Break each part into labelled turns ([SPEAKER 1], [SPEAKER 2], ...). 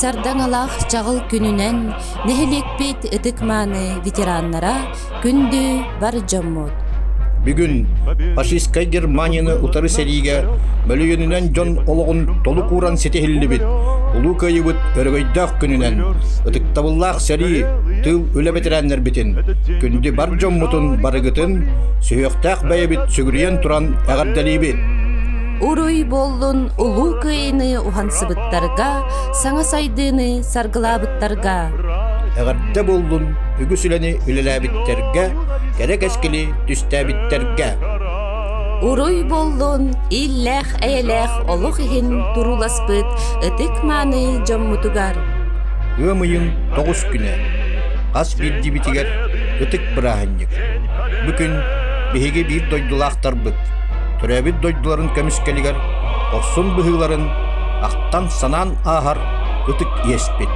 [SPEAKER 1] Сардан алах чағыл күнінен нехелекпет ытыкманы ветераннара күнді бар жоммут.
[SPEAKER 2] Бүгін фашистскай Германияны утары сериге мөлүйөнүнен жон ологун толу куран сетехиллибит. Улуу кайыбыт өргөйдақ күнінен ытыктабыллах сери тыл өле ветераннар битин. Күнді бар жоммутун барыгытын сүйөктақ бәйбит сүгүрүйен туран ағардалибит.
[SPEAKER 1] Уруй боллун улуу кыйыны ухансыбыттарга, саңа сайдыны саргылабыттарга.
[SPEAKER 2] Ағарда болдун үгүсүлени үлеләбиттерге, керек эскили түстәбиттерге.
[SPEAKER 1] Уруй боллун иллэх әйелэх олух ихин туруласпыт ытык маны жоммутугар.
[SPEAKER 2] Өмыйын 9 күнә. Қас билди битигер ытык бырахынник. Бүкін беге бир дойдулақтар быт. Түрәбит дойдуларын көміскелігер, орсын бұхыларын ақтан санан ахар ытык еспет.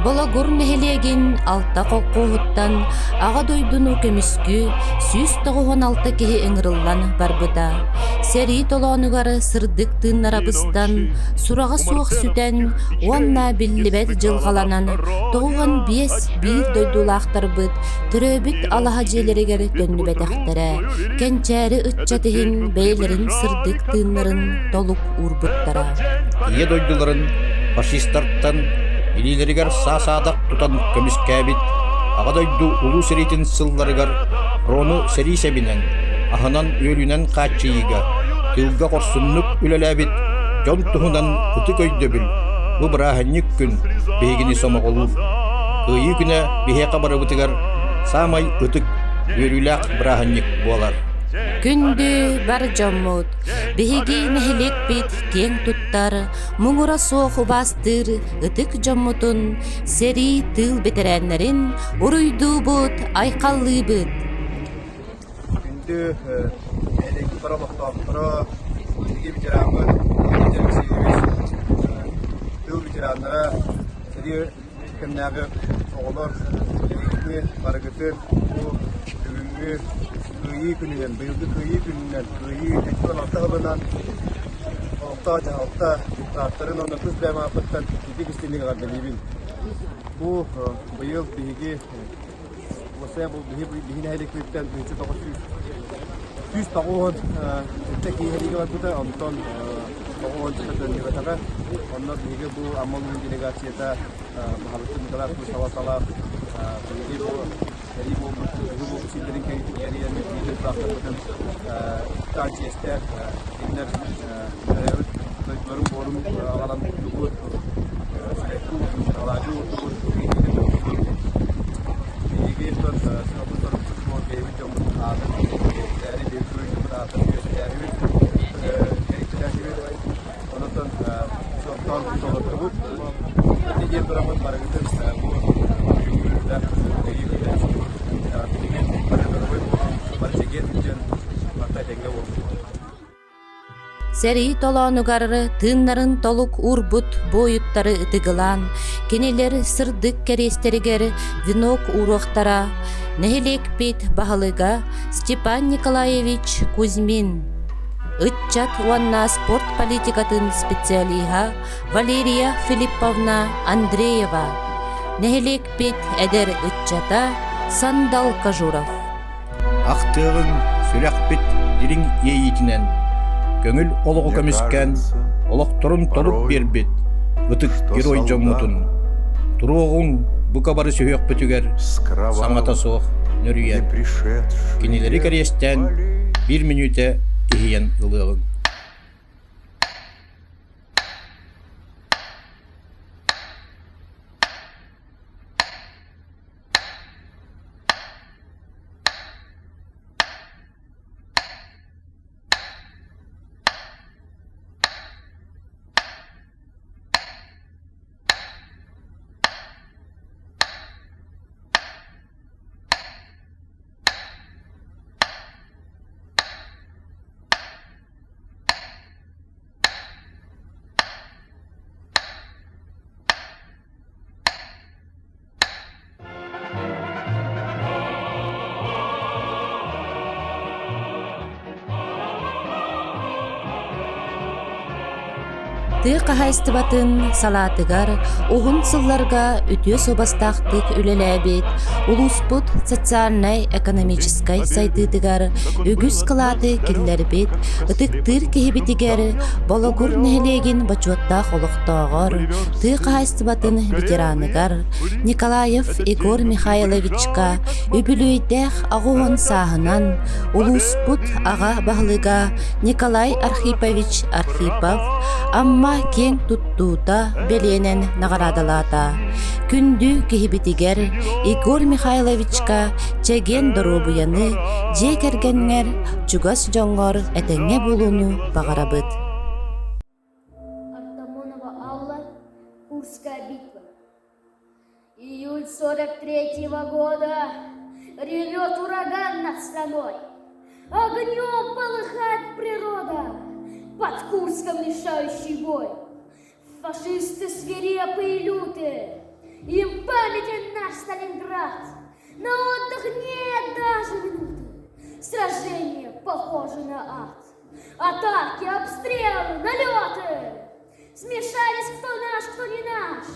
[SPEAKER 1] Болагур нехелеген алта қоққуғыттан аға дойдуну көміскү сүйіс тағуған алта кеге ыңырыллан барбыда. Сәри толонугары сырдық тыннарабыстан, сураға суық сүтен, уанна биллибет жылғаланан, тоғуған бир дойдулақтар бұд, түрөбіт алаға желерегер төнні бәтәқтәрі, кәнчәрі үтчатығын бәйлерін сырдық тыннарын толук урбыттара.
[SPEAKER 2] Ие дойдуларын фашисттарттан илилеригер саасаадак тутан көміскәбит, ағадойду улу серитин сылларыгар рону серисебинен, аханан өлүнен қачыйыга, тылга корсуннук үлеләбит, жон тухунан ыты көйдөбіл, бұ быраханник күн бейгini сомоголур. Кыйы күнә бихеқа барыбытыгар самай ытык өлүләк быраханник болар.
[SPEAKER 1] Күнді бар жоммут, беги нехелек бит кең туттар, муңура сооху бастыр, ытык жоммутун, сери тыл бетерәннәрин, уруйду бут, айқаллы бит.
[SPEAKER 3] Күнді әлекі баралықтақтыра, беги ветеранғы, тыл ветераннара, сери кімнәгі оғылар, беги барығытыр, бүгінгі кыйы күнінен, бұйылды кыйы күнінен, кыйы тәкпен алтағылынан, алта тақтарын оны күз бәм апыттан кеті кістенлігі ғардалебін. Бұл бұйыл бейге, осы бұл бейін әйлекліктен бүгінші түйіс тағуын үтті кейхелігі бар бұда, онтон тағуын түтін дебетаға, оннан бейге бұл амалының делегацияда мұхалықты мұдалар күз сала-сала, бейге бұл Jadi mau sindering kayak itu jadi yang itu praktek betul kaji estek inner baru forum awalan dulu itu laju ini itu satu semua kayak itu ada dari itu ada dari nonton soal tersebut jadi dia berapa barang itu dan
[SPEAKER 1] Сәри толонугары тыннарын толук урбут бойуттары ытыгылан, кенелер сырдык керестеригер винок уруқтара, нехелек бит бағылыга Степан Николаевич Кузьмин. Ытчат уанна спорт политикатын специалиха Валерия Филипповна Андреева. Нехелек бит әдер ытчата Сандал Кажуров.
[SPEAKER 2] Ақтығын сүләқ бит дирин ейітінен, көңіл олығы көміскен, олықтырын толып бербет, ұтық герой жоммутун. Тұруғын бұқа бары сүйек бүтігер, саңата соқ нөрүйен. Кенелері кәрестен 1 минуте ихиен ылығын.
[SPEAKER 1] Ты кахайстыбатын салатыгар угун сылларга үтүө собастактык үлелебит, улуспут социальной экономической сайтытыгар үгүс кылаты киллербит, ытыктыр кихибитигер бологур нехелегин бачуаттах олохтоогор, ты кахайстыбатын ветераныгар Николаев Игорь Михайловичка үбүлүйдэх агуон саахынан улуспут ага баһлыга Николай Архипович Архипов амма кең туттуута беленен нагарадалата. Күндү кихибитигер Игорь Михайловичка чеген доробуяны жекергеннер чугас жоңгор этеңе булуну багарабыт.
[SPEAKER 4] Артамонова аула, Курская битва. Июль 43-го года ревет ураган над страной. Огнем полыхает природа, под Курском решающий бой. Фашисты свирепые и лютые, им памятен наш Сталинград. На отдых нет даже минуты, сражение похоже на ад. Атаки, обстрелы, налеты, смешались кто наш, кто не наш.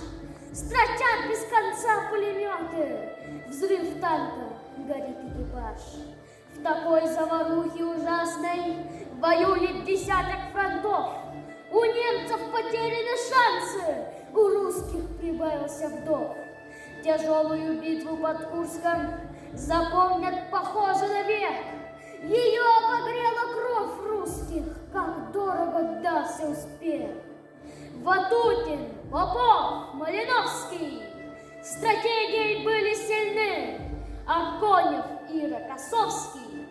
[SPEAKER 4] Строчат без конца пулеметы, взрыв танка, горит экипаж. В такой заварухе ужасной воюет десяток фронтов. У немцев потеряны шансы, у русских прибавился вдов. Тяжелую битву под Курском запомнят, похоже, навек. Ее обогрела кровь русских, как дорого дался успех. Ватутин, Попов, Малиновский стратегией были сильны, а Конев и Рокоссовский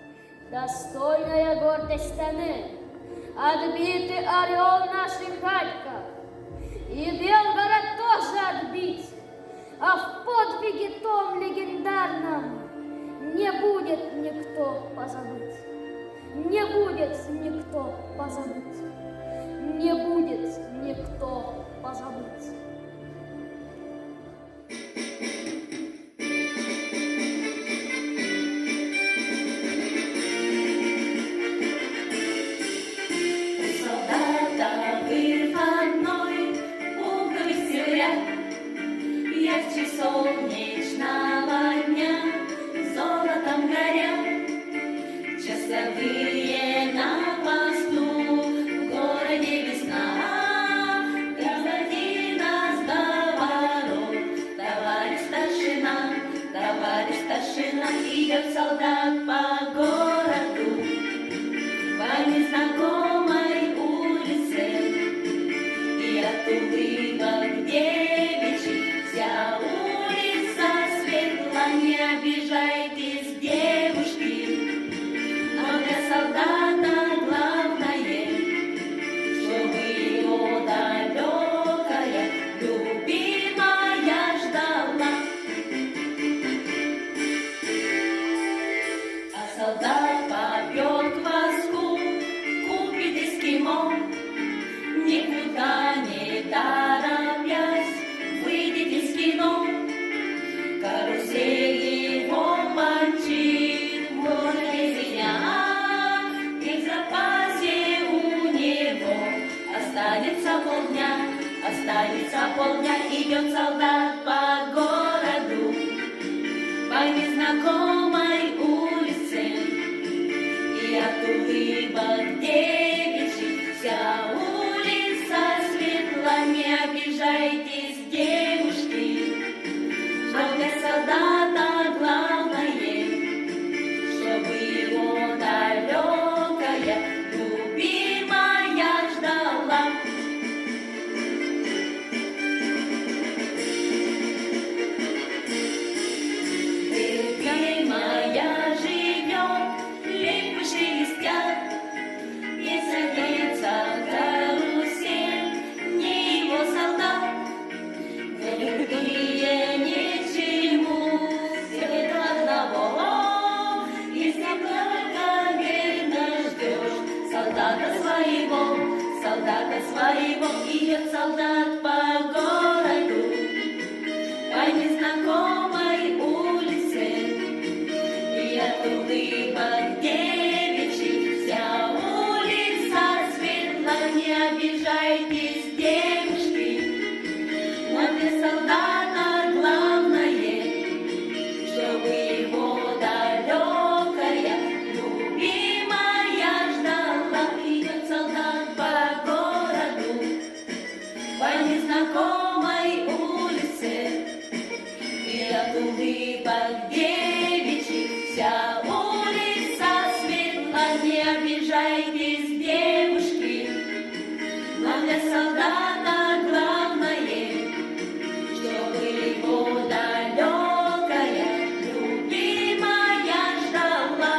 [SPEAKER 4] достойная гордость страны. Отбитый орел наших Харьков, и Белгород тоже отбит, а в подвиге том легендарном не будет никто позабыт. Не будет никто позабыт. Не будет никто позабыт.
[SPEAKER 5] Ярче солнечного дня, золотом горят часовые на посту. В городе весна, проводи нас до ворот. Товарищ старшина, идет солдат по городу, по незнакомой улице, и от угрива девичьих вся улица светла. Не обижайтесь, девушки, но для солдата главное, чтобы его далекая любимая ждала. А солдат попьет кваску, купит эскимо, никуда не торопясь, выйдет из кино. Карусель его мочит, может извиня, и в запасе у него останется полдня, идет солдат по городу, по незнакомой улице, и от улыбок девичьих вся улица светла. Не обижайтесь, девушки, но для солдата главное, чтобы его далекая любимая ждала. Любимая живет, липы шелестят, не садится в карусель, не его солдат. Другие ничему, делает одного, если только верно ждешь солдата своего, идет солдат по городу, по незнакомой улице, и от улыбок девичьих вся улица светла. Не обижайтесь, девушки, солдата главное, чтобы его далекая любимая ждала.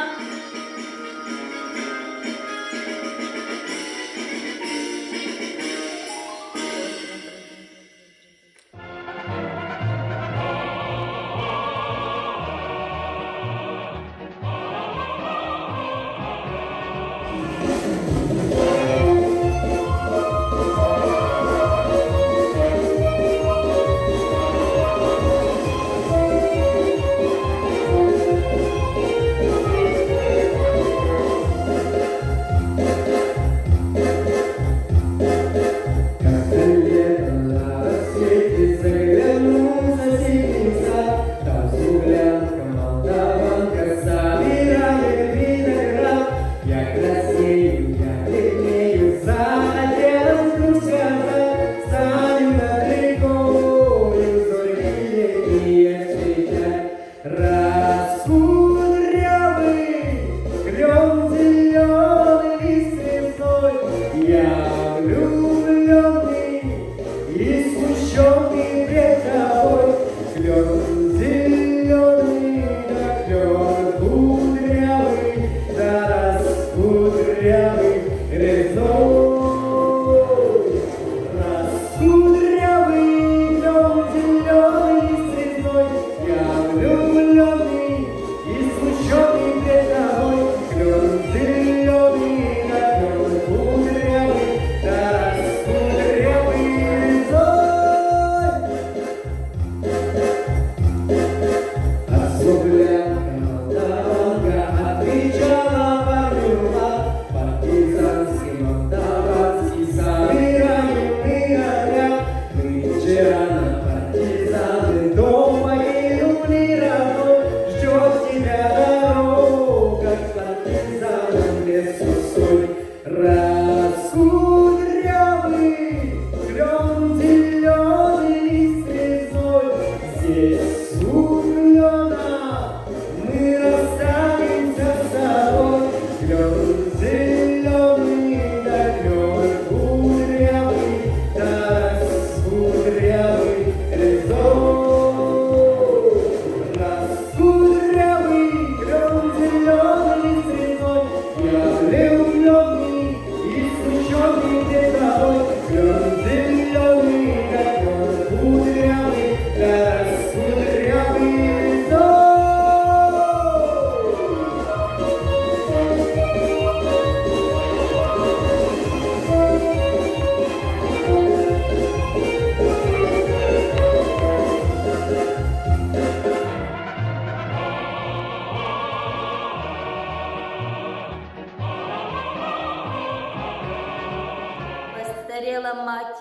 [SPEAKER 5] Постарела мать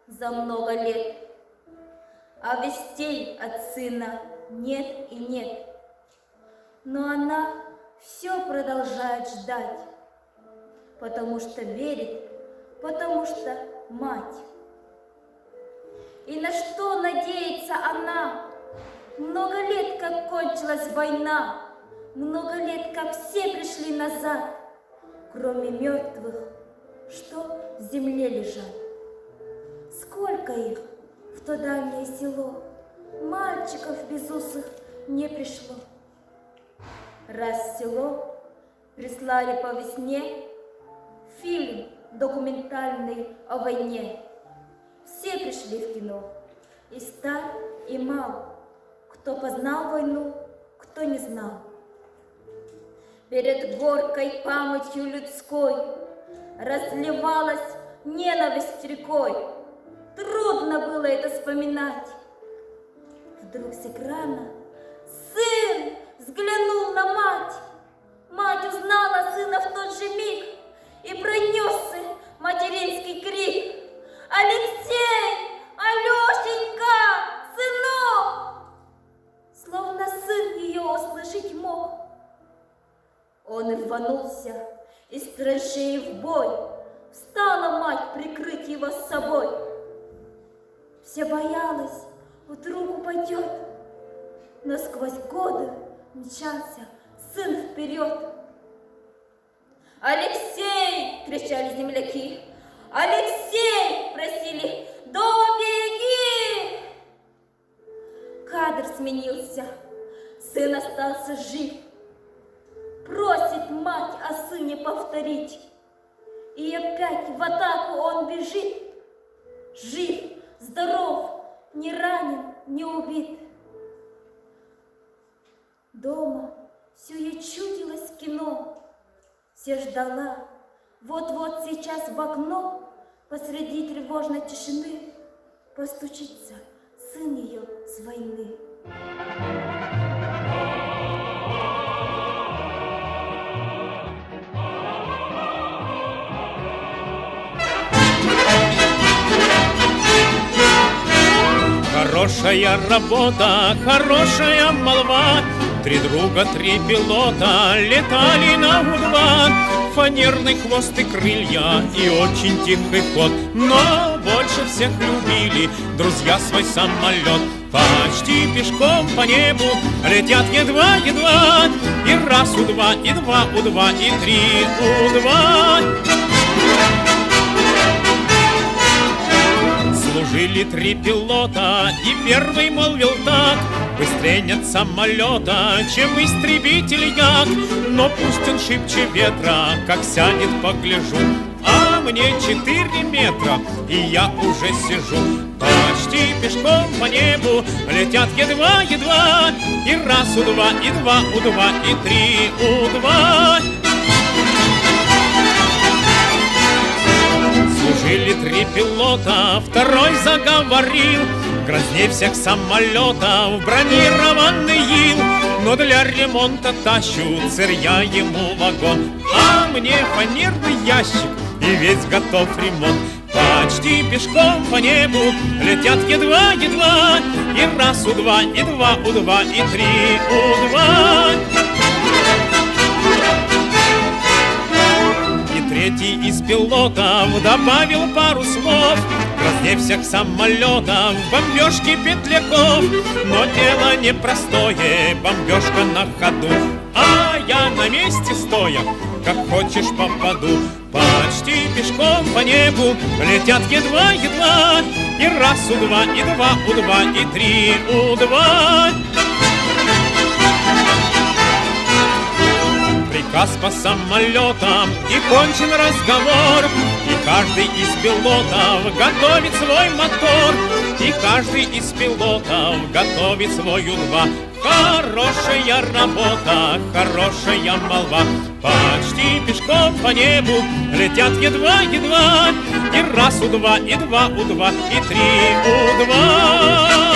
[SPEAKER 5] за много лет, а вестей от сына нет и нет. Но она все продолжает ждать, потому что верит, потому что мать. И на что надеется она? Много лет, как кончилась война, много лет, как все пришли назад, кроме мертвых, что в земле лежат. Сколько их в то дальнее село, мальчиков безусых не пришло. Раз в село прислали по весне фильм документальный о войне. Все пришли в кино, и стар, и мал, кто познал войну, кто не знал. Перед горькой памятью людской разливалась ненависть рекой. Трудно было это вспоминать. Вдруг с экрана сын взглянул на мать. Мать узнала сына в тот же миг, и пронесся материнский крик: «Алексей! Алешенька! Сынок!» Словно сын ее услышать мог. Он рванулся из траншеи в бой. Встала мать прикрыть его с собой. Все боялась, вдруг упадет, но сквозь годы мчался сын вперед. «Алексей!» — кричали земляки. Алексей, просили, дома береги. Кадр сменился, сын остался жив. Просит мать о сыне повторить. И опять в атаку он бежит. Жив, здоров, не ранен, не убит. Дома все ей чудилось кино. Все ждала, вот-вот сейчас в окно посреди тревожной тишины постучится сын ее с войны.
[SPEAKER 6] Хорошая работа, хорошая молва. Три друга, три пилота летали на У-2. Фанерный хвост и крылья и очень тихий ход. Но больше всех любили друзья свой самолет. Почти пешком по небу летят едва-едва. И раз У-2, и два У-2, и три У-2. Служили три пилота, и первый молвил так: быстрее нет самолета, чем истребитель Як. Но пусть он шибче ветра, как сядет, погляжу. А мне 4 метра, и я уже сижу. Почти пешком по небу летят едва-едва. И раз У-2, и два У-2, и три У-2. Служили три пилота, второй заговорил: грозней всех самолетов бронированный ил. Но для ремонта тащу сырья ему вагон. А мне фанерный ящик, и весь готов ремонт. Почти пешком по небу летят едва-едва. И раз У-2, и два У-2, и три У-2. Третий из пилотов добавил пару слов: грозней всех самолетов бомбежки петляков. Но дело непростое, бомбежка на ходу. А я на месте стоя, как хочешь попаду. Почти пешком по небу летят едва-едва. И раз У-2, и два У-2, и три У-2. Приказ по самолетам, и кончен разговор. И каждый из пилотов готовит свой мотор. И каждый из пилотов готовит свой У-2. Хорошая работа, хорошая молва. Почти пешком по небу летят едва-едва. И раз У-2, и два У-2, и три У-2.